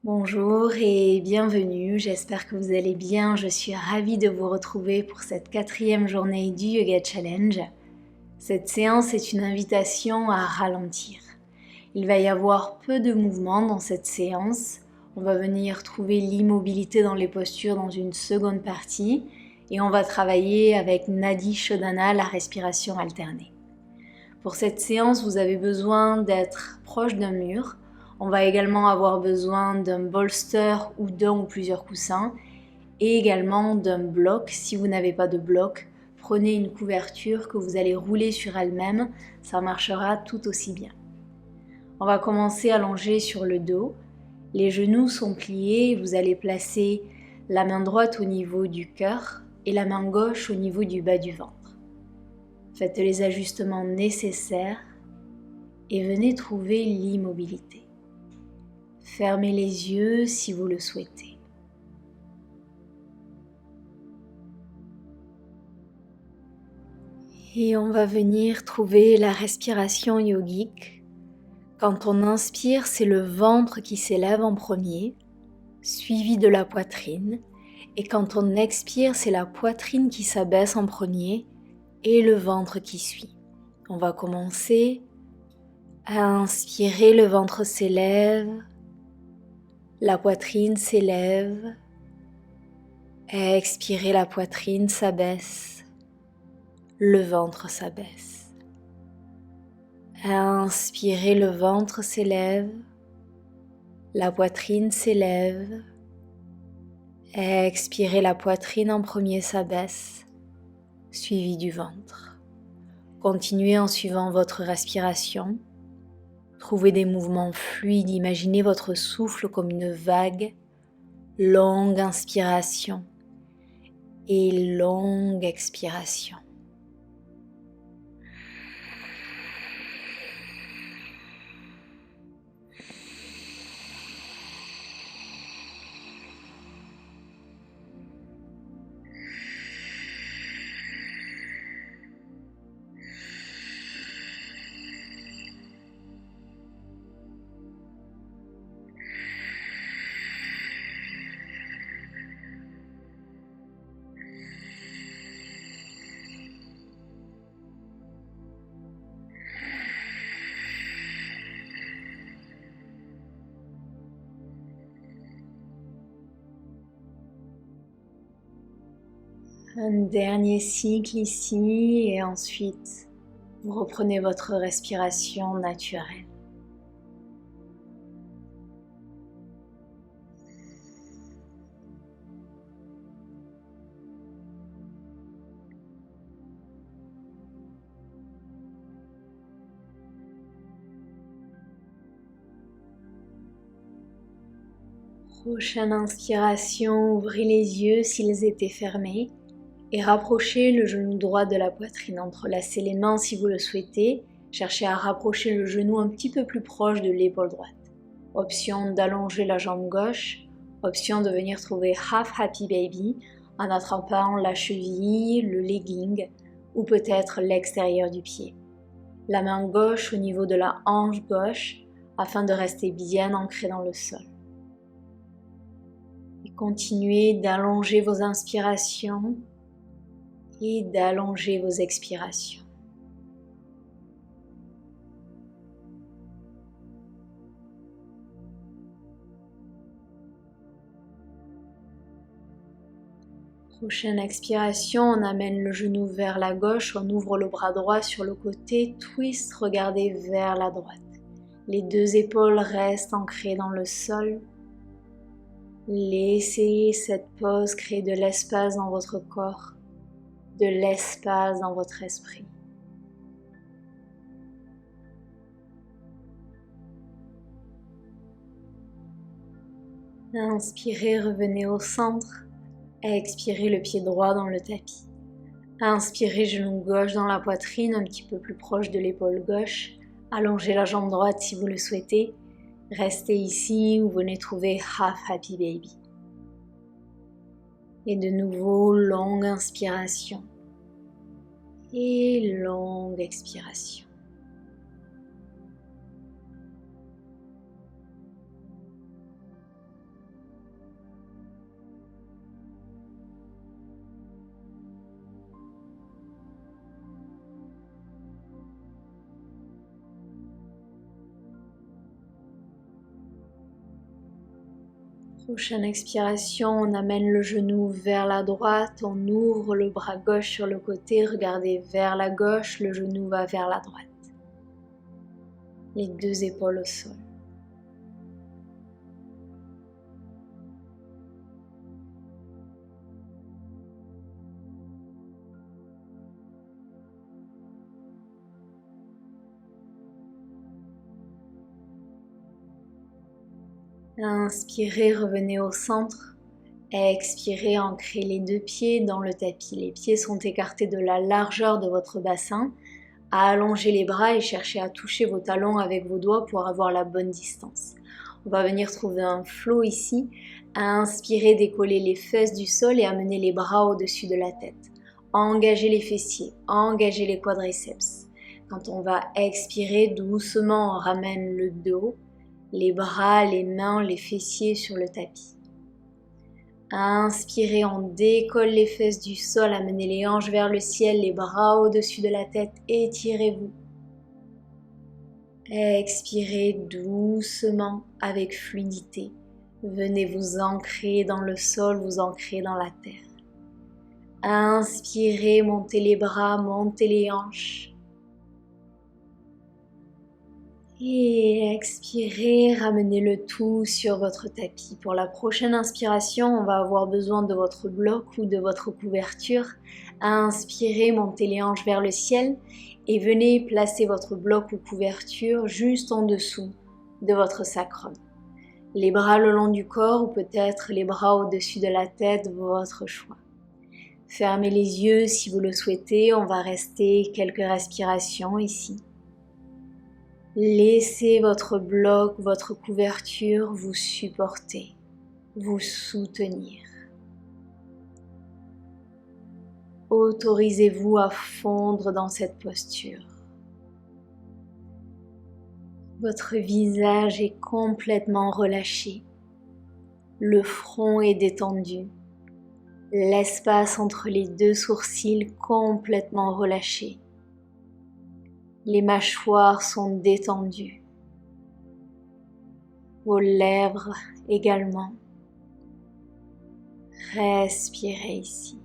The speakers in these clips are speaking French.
Bonjour et bienvenue, j'espère que vous allez bien. Je suis ravie de vous retrouver pour cette 4e journée du Yoga Challenge. Cette séance est une invitation à ralentir. Il va y avoir peu de mouvements dans cette séance. On va venir trouver l'immobilité dans les postures dans une seconde partie et on va travailler avec Nadi Shodhana, la respiration alternée. Pour cette séance, vous avez besoin d'être proche d'un mur. On va également avoir besoin d'un bolster ou d'un ou plusieurs coussins et également d'un bloc. Si vous n'avez pas de bloc, prenez une couverture que vous allez rouler sur elle-même, ça marchera tout aussi bien. On va commencer allongé sur le dos. Les genoux sont pliés, vous allez placer la main droite au niveau du cœur et la main gauche au niveau du bas du ventre. Faites les ajustements nécessaires et venez trouver l'immobilité. Fermez les yeux si vous le souhaitez. Et on va venir trouver la respiration yogique. Quand on inspire, c'est le ventre qui s'élève en premier, suivi de la poitrine. Et quand on expire, c'est la poitrine qui s'abaisse en premier et le ventre qui suit. On va commencer à inspirer, le ventre s'élève, la poitrine s'élève. À expirer, la poitrine s'abaisse, le ventre s'abaisse. À inspirer, le ventre s'élève, la poitrine s'élève. À expirer, la poitrine en premier s'abaisse, suivi du ventre. Continuez en suivant votre respiration. Trouvez des mouvements fluides, imaginez votre souffle comme une vague, longue inspiration et longue expiration. Un dernier cycle ici et ensuite vous reprenez votre respiration naturelle. Prochaine inspiration, ouvrez les yeux s'ils étaient fermés et rapprochez le genou droit de la poitrine. Entrelacez les mains si vous le souhaitez. Cherchez à rapprocher le genou un petit peu plus proche de l'épaule droite. Option d'allonger la jambe gauche. Option de venir trouver Half Happy Baby en attrapant la cheville, le legging ou peut-être l'extérieur du pied. La main gauche au niveau de la hanche gauche afin de rester bien ancré dans le sol. Et continuez d'allonger vos inspirations et d'allonger vos expirations. Prochaine expiration, on amène le genou vers la gauche, on ouvre le bras droit sur le côté, twist, regardez vers la droite. Les deux épaules restent ancrées dans le sol. Laissez cette pause créer de l'espace dans votre corps, de l'espace dans votre esprit. Inspirez, revenez au centre. Expirez, le pied droit dans le tapis. Inspirez, genou gauche dans la poitrine, un petit peu plus proche de l'épaule gauche. Allongez la jambe droite si vous le souhaitez. Restez ici ou venez trouver Half Happy Baby. Et de nouveau, longue inspiration et longue expiration. Prochaine expiration, on amène le genou vers la droite, on ouvre le bras gauche sur le côté, regardez vers la gauche, le genou va vers la droite. Les deux épaules au sol. Inspirez, revenez au centre. Expirez, ancrez les deux pieds dans le tapis. Les pieds sont écartés de la largeur de votre bassin. Allongez les bras et cherchez à toucher vos talons avec vos doigts pour avoir la bonne distance. On va venir trouver un flow ici. Inspirez, décollez les fesses du sol et amenez les bras au-dessus de la tête. Engagez les fessiers, engagez les quadriceps. Quand on va expirer, doucement on ramène le dos, les bras, les mains, les fessiers sur le tapis. Inspirez, on décolle les fesses du sol, amenez les hanches vers le ciel, les bras au-dessus de la tête, étirez-vous. Expirez doucement avec fluidité. Venez vous ancrer dans le sol, vous ancrer dans la terre. Inspirez, montez les bras, montez les hanches. Et expirez, ramenez le tout sur votre tapis. Pour la prochaine inspiration, on va avoir besoin de votre bloc ou de votre couverture. Inspirez, montez les hanches vers le ciel et venez placer votre bloc ou couverture juste en dessous de votre sacrum. Les bras le long du corps ou peut-être les bras au-dessus de la tête, votre choix. Fermez les yeux si vous le souhaitez, on va rester quelques respirations ici. Laissez votre bloc, votre couverture vous supporter, vous soutenir. Autorisez-vous à fondre dans cette posture. Votre visage est complètement relâché, le front est détendu, l'espace entre les deux sourcils complètement relâché. Les mâchoires sont détendues, vos lèvres également. Respirez ici.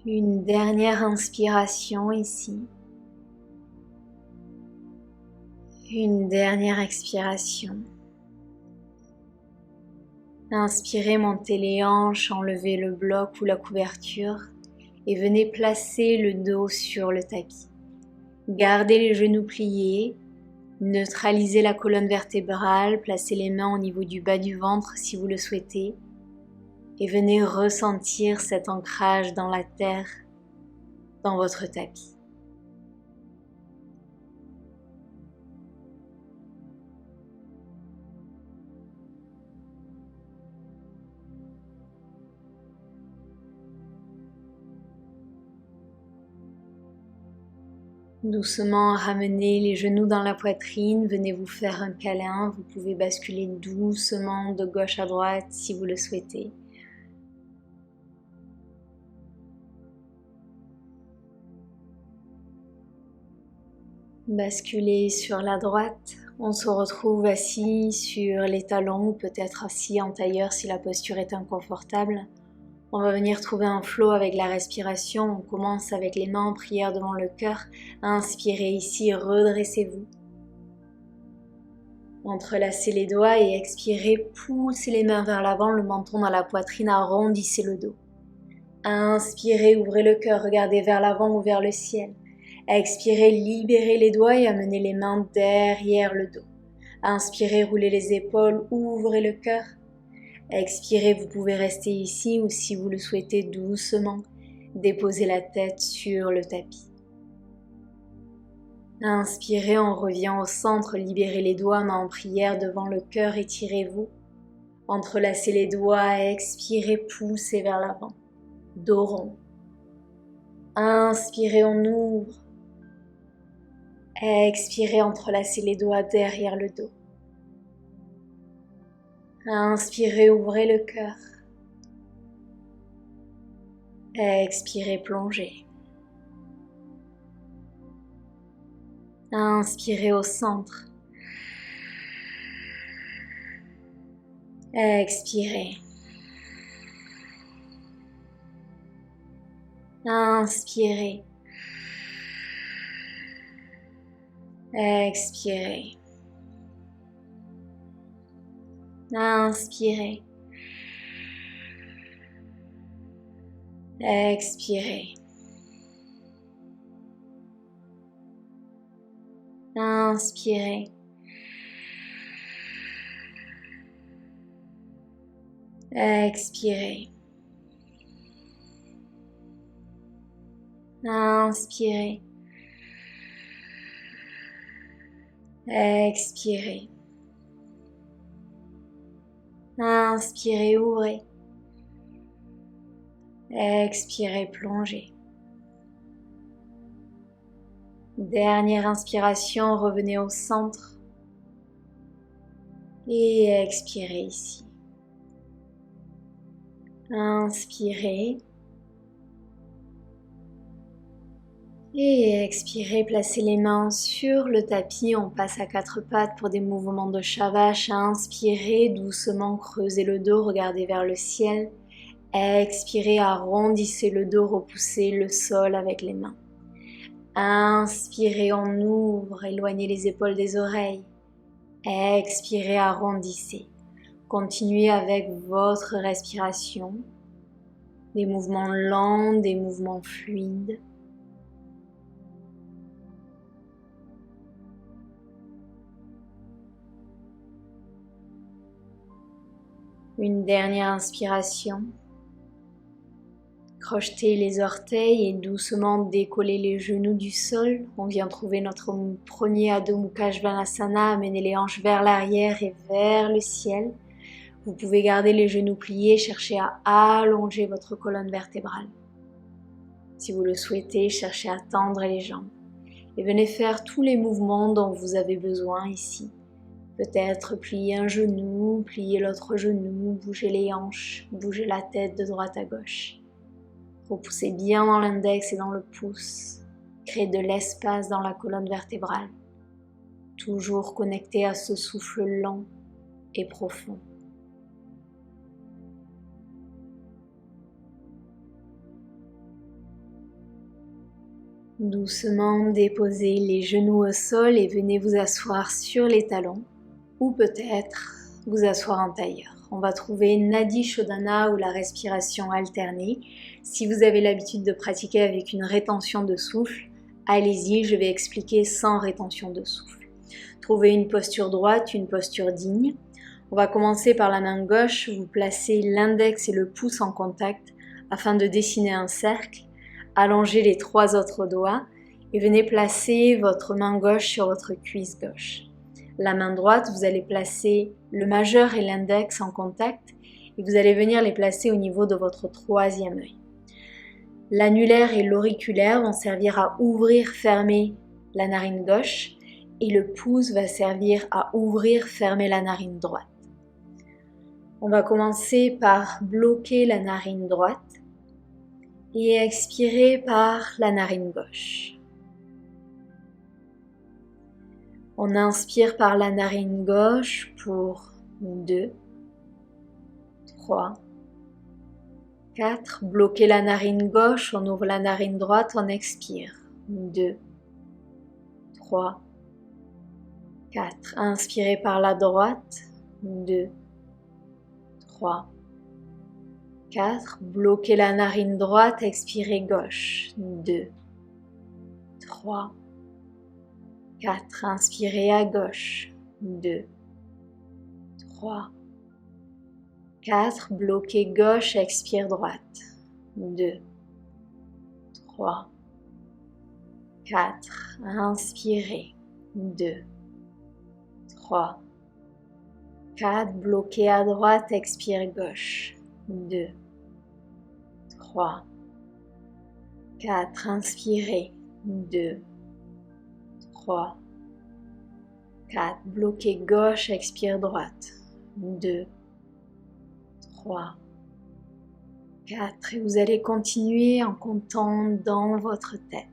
Une dernière inspiration ici. Une dernière expiration. Inspirez, montez les hanches, enlevez le bloc ou la couverture et venez placer le dos sur le tapis. Gardez les genoux pliés, neutralisez la colonne vertébrale, placez les mains au niveau du bas du ventre si vous le souhaitez. Et venez ressentir cet ancrage dans la terre, dans votre tapis. Doucement ramenez les genoux dans la poitrine, venez vous faire un câlin, vous pouvez basculer doucement de gauche à droite si vous le souhaitez. Basculez sur la droite, on se retrouve assis sur les talons ou peut-être assis en tailleur si la posture est inconfortable. On va venir trouver un flow avec la respiration, on commence avec les mains en prière devant le cœur. Inspirez ici, redressez-vous. Entrelacez les doigts et expirez, poussez les mains vers l'avant, le menton dans la poitrine, arrondissez le dos. Inspirez, ouvrez le cœur, regardez vers l'avant ou vers le ciel. Expirez, libérez les doigts et amenez les mains derrière le dos. Inspirez, roulez les épaules, ouvrez le cœur. Expirez, vous pouvez rester ici ou si vous le souhaitez doucement. Déposez la tête sur le tapis. Inspirez, on revient au centre, libérez les doigts, mains en prière devant le cœur, étirez-vous. Entrelacez les doigts, expirez, poussez vers l'avant. Dos rond. Inspirez, on ouvre. Expirez, entrelacez les doigts derrière le dos. Inspirez, ouvrez le cœur. Expirez, plongez. Inspirez au centre. Expirez. Inspirez. Expirez. Inspirez. Expirez. Inspirez. Expirez. Inspirez. Expirez. Inspirez, ouvrez. Expirez, plongez. Dernière inspiration, revenez au centre. Et expirez ici. Inspirez. Et expirez, placez les mains sur le tapis, on passe à quatre pattes pour des mouvements de Shavasana. Inspirez, doucement creusez le dos, regardez vers le ciel. Expirez, arrondissez le dos, repoussez le sol avec les mains. Inspirez, on ouvre, éloignez les épaules des oreilles. Expirez, arrondissez. Continuez avec votre respiration. Des mouvements lents, des mouvements fluides. Une dernière inspiration. Crochetez les orteils et doucement décollez les genoux du sol. On vient trouver notre premier Adho Mukha Svanasana. Amenez les hanches vers l'arrière et vers le ciel. Vous pouvez garder les genoux pliés, cherchez à allonger votre colonne vertébrale. Si vous le souhaitez, cherchez à tendre les jambes. Et venez faire tous les mouvements dont vous avez besoin ici. Peut-être plier un genou, plier l'autre genou, bouger les hanches, bouger la tête de droite à gauche. Repoussez bien dans l'index et dans le pouce. Créez de l'espace dans la colonne vertébrale. Toujours connecté à ce souffle lent et profond. Doucement déposez les genoux au sol et venez vous asseoir sur les talons. Ou peut-être vous asseoir en tailleur. On va trouver Nadi Shodhana ou la respiration alternée. Si vous avez l'habitude de pratiquer avec une rétention de souffle, allez-y, je vais expliquer sans rétention de souffle. Trouvez une posture droite, une posture digne. On va commencer par la main gauche, vous placez l'index et le pouce en contact afin de dessiner un cercle. Allongez les 3 autres doigts et venez placer votre main gauche sur votre cuisse gauche. La main droite, vous allez placer le majeur et l'index en contact et vous allez venir les placer au niveau de votre 3e œil. L'annulaire et l'auriculaire vont servir à ouvrir, fermer la narine gauche et le pouce va servir à ouvrir, fermer la narine droite. On va commencer par bloquer la narine droite et expirer par la narine gauche. On inspire par la narine gauche pour 2, 3, 4. Bloquez la narine gauche, on ouvre la narine droite, on expire. 2, 3, 4. Inspirez par la droite. 2, 3, 4. Bloquez la narine droite, expirez gauche. 2, 3, 4. Inspirez à gauche. 2, 3, 4. Bloquez gauche, expire droite. 2, 3, 4, inspirez, 2, 3, 4, bloquez à droite, expire gauche, 2, 3, 4, inspirez, 2, 3, 4, bloquez gauche, expire droite, 2, 3, 4, et vous allez continuer en comptant dans votre tête.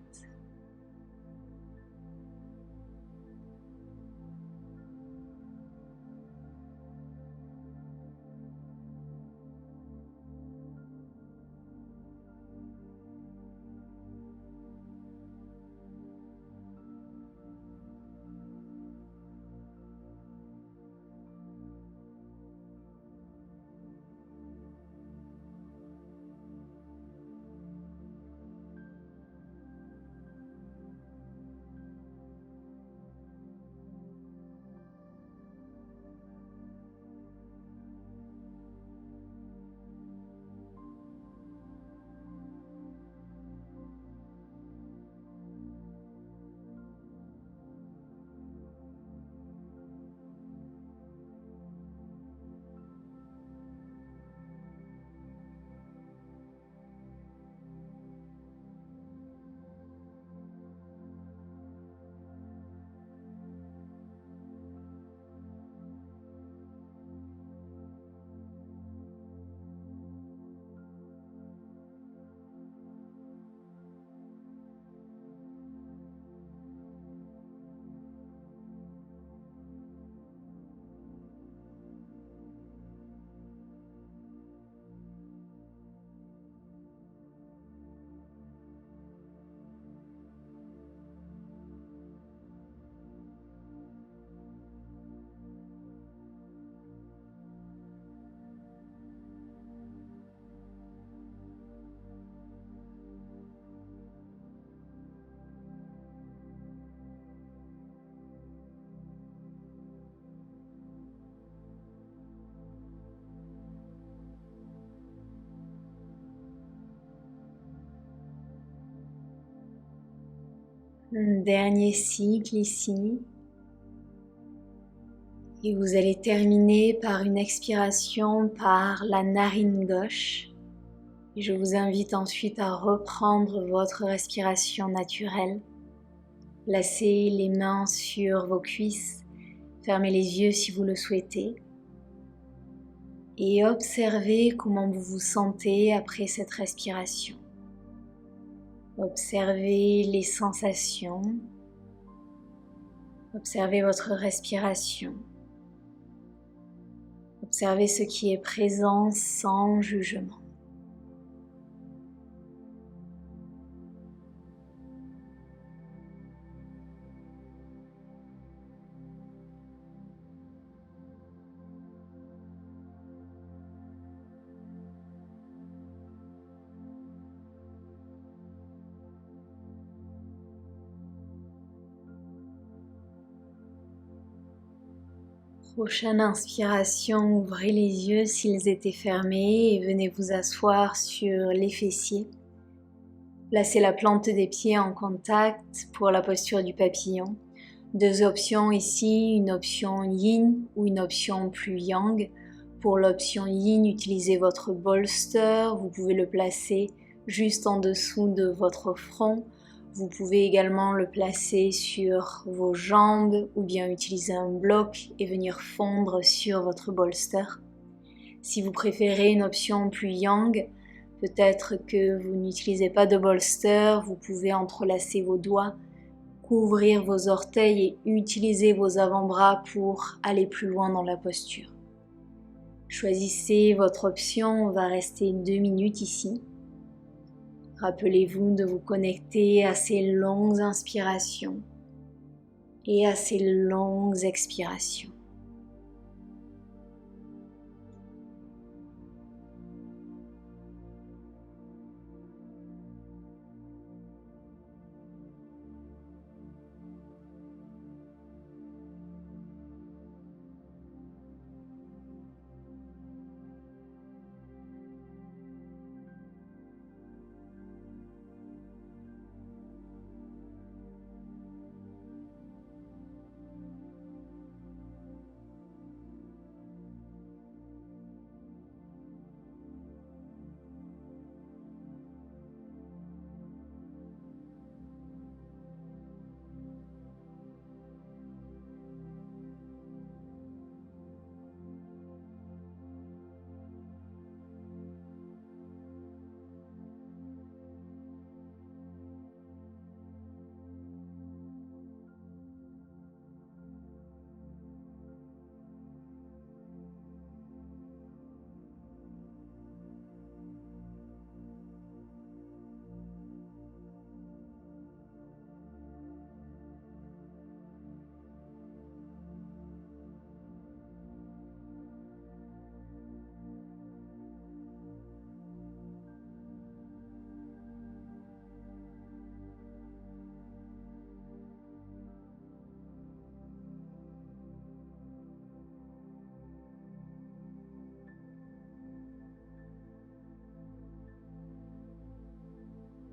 Un dernier cycle ici. Et vous allez terminer par une expiration par la narine gauche. Et je vous invite ensuite à reprendre votre respiration naturelle. Placez les mains sur vos cuisses, fermez les yeux si vous le souhaitez. Et observez comment vous vous sentez après cette respiration. Observez les sensations. Observez votre respiration. Observez ce qui est présent sans jugement. Prochaine inspiration, ouvrez les yeux s'ils étaient fermés et venez vous asseoir sur les fessiers. Placez la plante des pieds en contact pour la posture du papillon. Deux options ici, une option yin ou une option plus yang. Pour l'option yin, utilisez votre bolster, vous pouvez le placer juste en dessous de votre front. Vous pouvez également le placer sur vos jambes ou bien utiliser un bloc et venir fondre sur votre bolster. Si vous préférez une option plus yang, peut-être que vous n'utilisez pas de bolster, vous pouvez entrelacer vos doigts, couvrir vos orteils et utiliser vos avant-bras pour aller plus loin dans la posture. Choisissez votre option, on va rester 2 minutes ici. Rappelez-vous de vous connecter à ces longues inspirations et à ces longues expirations.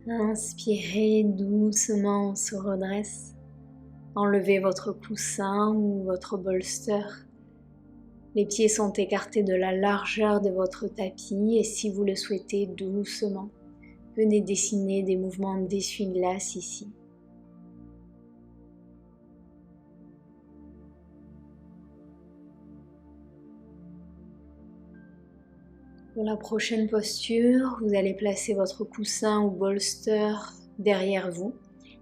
Inspirez doucement, on se redresse. Enlevez votre coussin ou votre bolster. Les pieds sont écartés de la largeur de votre tapis et si vous le souhaitez doucement, venez dessiner des mouvements d'essuie-glace ici. Pour la prochaine posture, vous allez placer votre coussin ou bolster derrière vous.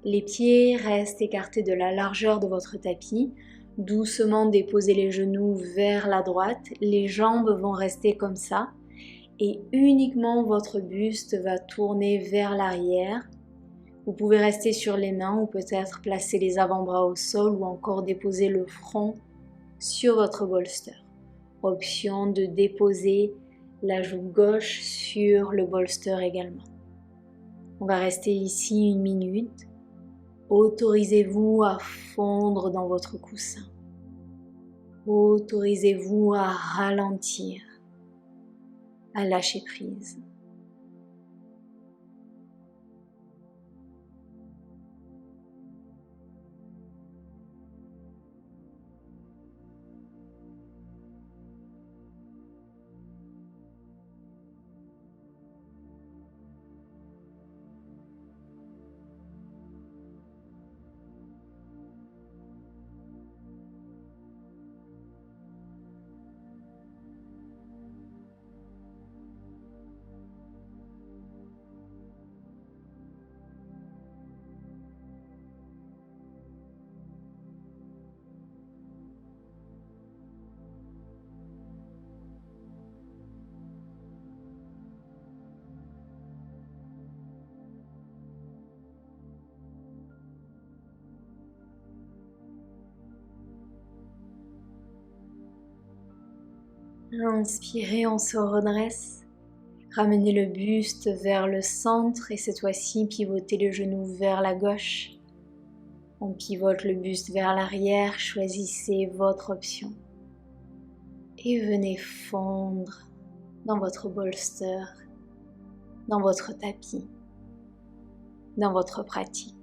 Les pieds restent écartés de la largeur de votre tapis. Doucement déposez les genoux vers la droite. Les jambes vont rester comme ça. Et uniquement votre buste va tourner vers l'arrière. Vous pouvez rester sur les mains ou peut-être placer les avant-bras au sol ou encore déposer le front sur votre bolster. Option de déposer la joue gauche sur le bolster également. On va rester ici 1 minute. Autorisez-vous à fondre dans votre coussin. Autorisez-vous à ralentir, à lâcher prise. Inspirez, on se redresse. Ramenez le buste vers le centre et cette fois-ci pivotez le genou vers la gauche. On pivote le buste vers l'arrière, choisissez votre option. Et venez fondre dans votre bolster, dans votre tapis, dans votre pratique.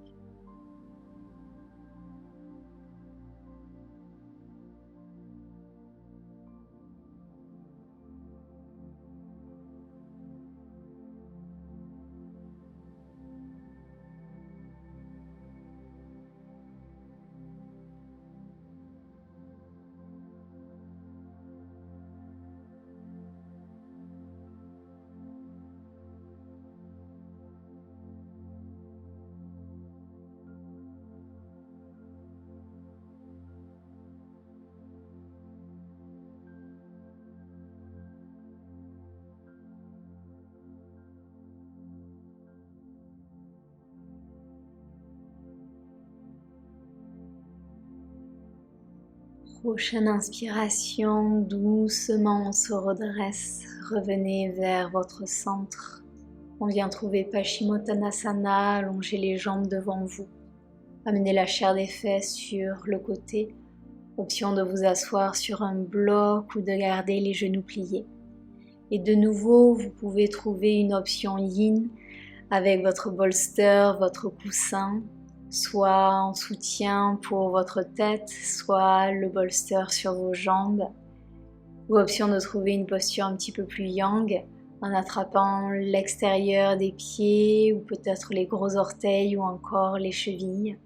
Prochaine inspiration, doucement on se redresse, revenez vers votre centre. On vient trouver Paschimottanasana, allongez les jambes devant vous. Amenez la chair des fesses sur le côté. Option de vous asseoir sur un bloc ou de garder les genoux pliés. Et de nouveau, vous pouvez trouver une option yin avec votre bolster, votre coussin, soit en soutien pour votre tête, soit le bolster sur vos jambes. Ou option de trouver une posture un petit peu plus yang en attrapant l'extérieur des pieds ou peut-être les gros orteils ou encore les chevilles.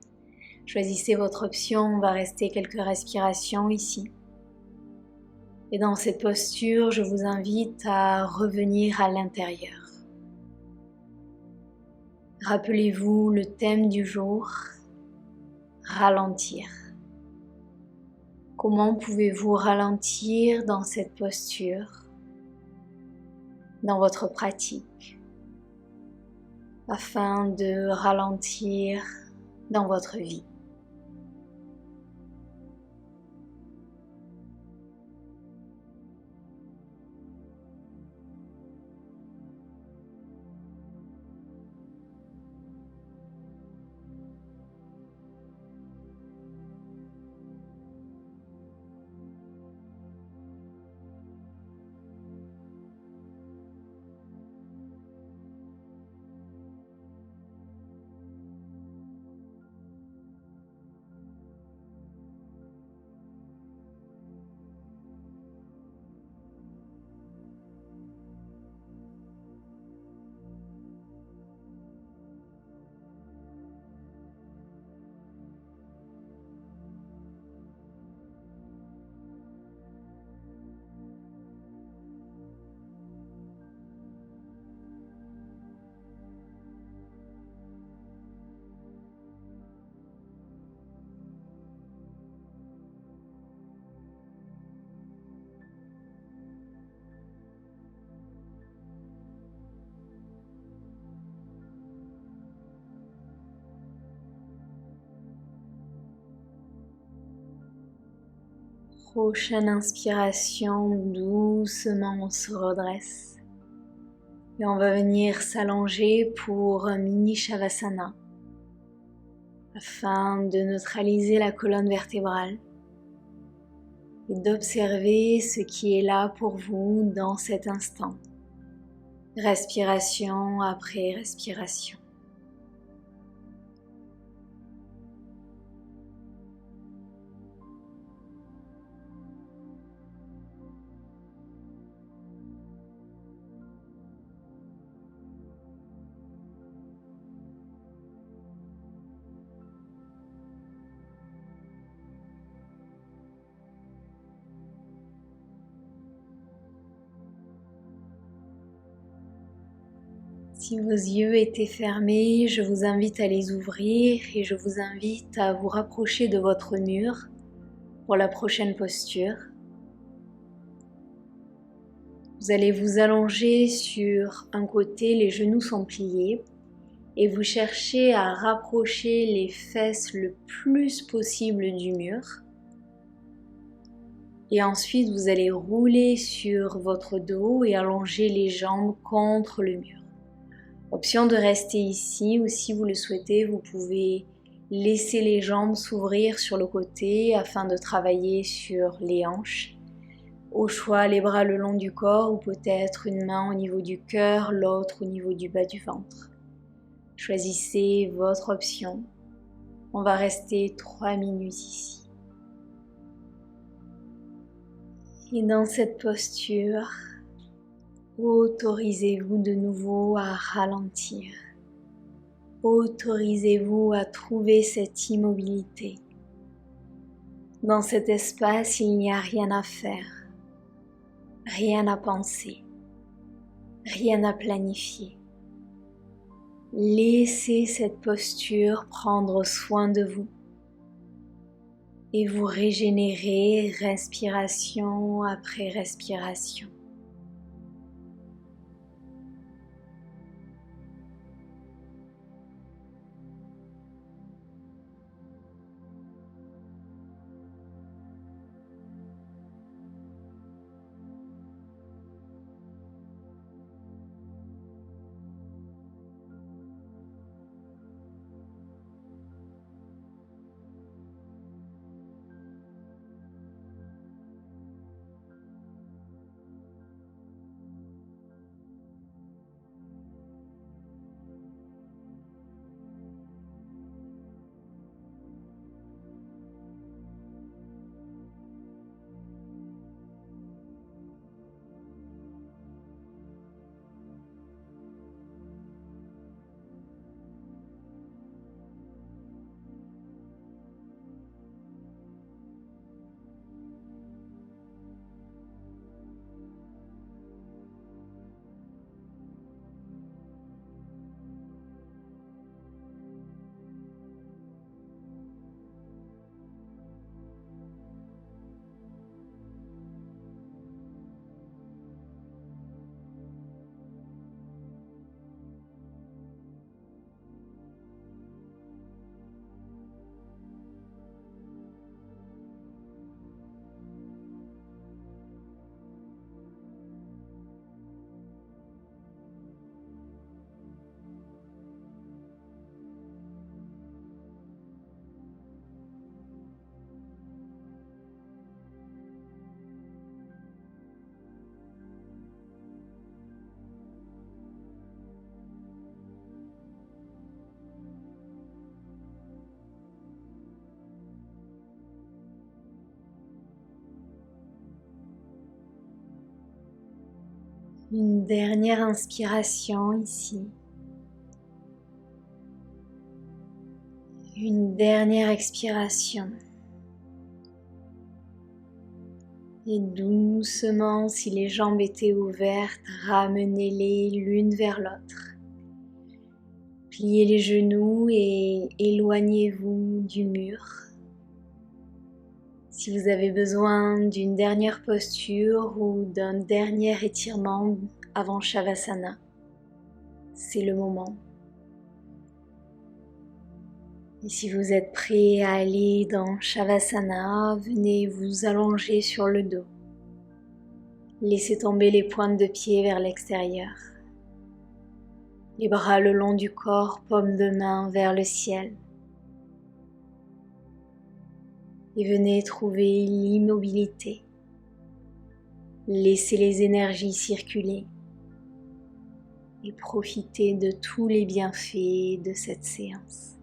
Choisissez votre option, on va rester quelques respirations ici. Et dans cette posture, je vous invite à revenir à l'intérieur. Rappelez-vous le thème du jour, ralentir. Comment pouvez-vous ralentir dans cette posture, dans votre pratique, afin de ralentir dans votre vie? Prochaine inspiration, doucement on se redresse et on va venir s'allonger pour un mini Shavasana afin de neutraliser la colonne vertébrale et d'observer ce qui est là pour vous dans cet instant. Respiration après respiration. Si vos yeux étaient fermés, je vous invite à les ouvrir et je vous invite à vous rapprocher de votre mur pour la prochaine posture. Vous allez vous allonger sur un côté, les genoux sont pliés et vous cherchez à rapprocher les fesses le plus possible du mur. Et ensuite, vous allez rouler sur votre dos et allonger les jambes contre le mur. Option de rester ici ou si vous le souhaitez, vous pouvez laisser les jambes s'ouvrir sur le côté afin de travailler sur les hanches. Au choix, les bras le long du corps ou peut-être une main au niveau du cœur, l'autre au niveau du bas du ventre. Choisissez votre option. On va rester 3 minutes ici. Et dans cette posture, autorisez-vous de nouveau à ralentir. Autorisez-vous à trouver cette immobilité. Dans cet espace, il n'y a rien à faire, rien à penser, rien à planifier. Laissez cette posture prendre soin de vous et vous régénérer respiration après respiration. Une dernière inspiration ici. Une dernière expiration. Et doucement, si les jambes étaient ouvertes, ramenez-les l'une vers l'autre. Pliez les genoux et éloignez-vous du mur. Si vous avez besoin d'une dernière posture ou d'un dernier étirement avant Shavasana, c'est le moment. Et si vous êtes prêt à aller dans Shavasana, venez vous allonger sur le dos. Laissez tomber les pointes de pied vers l'extérieur. Les bras le long du corps, paumes de main vers le ciel. Et venez trouver l'immobilité. Laissez les énergies circuler et profitez de tous les bienfaits de cette séance.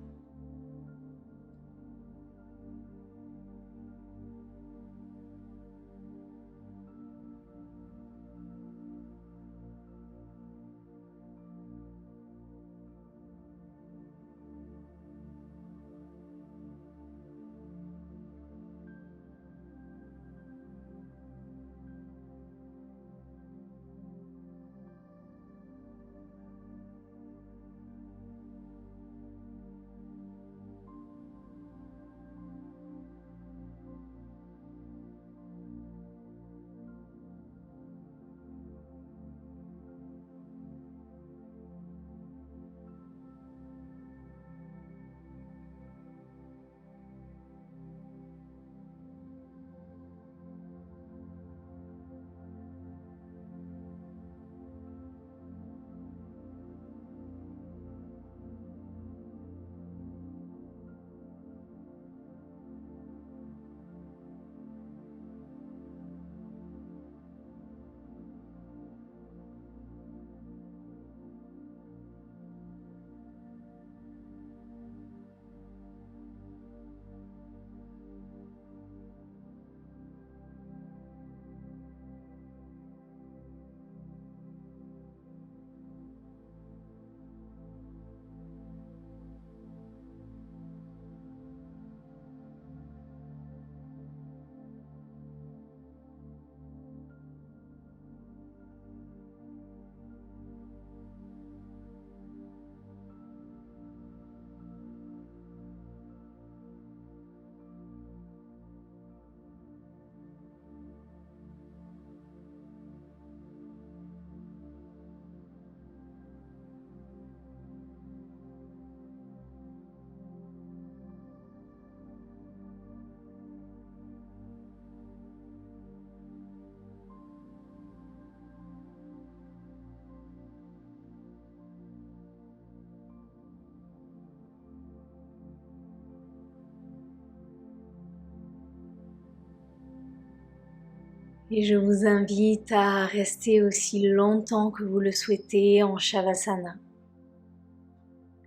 Et je vous invite à rester aussi longtemps que vous le souhaitez en Shavasana.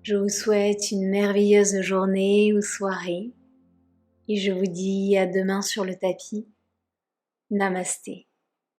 Je vous souhaite une merveilleuse journée ou soirée et je vous dis à demain sur le tapis. Namasté.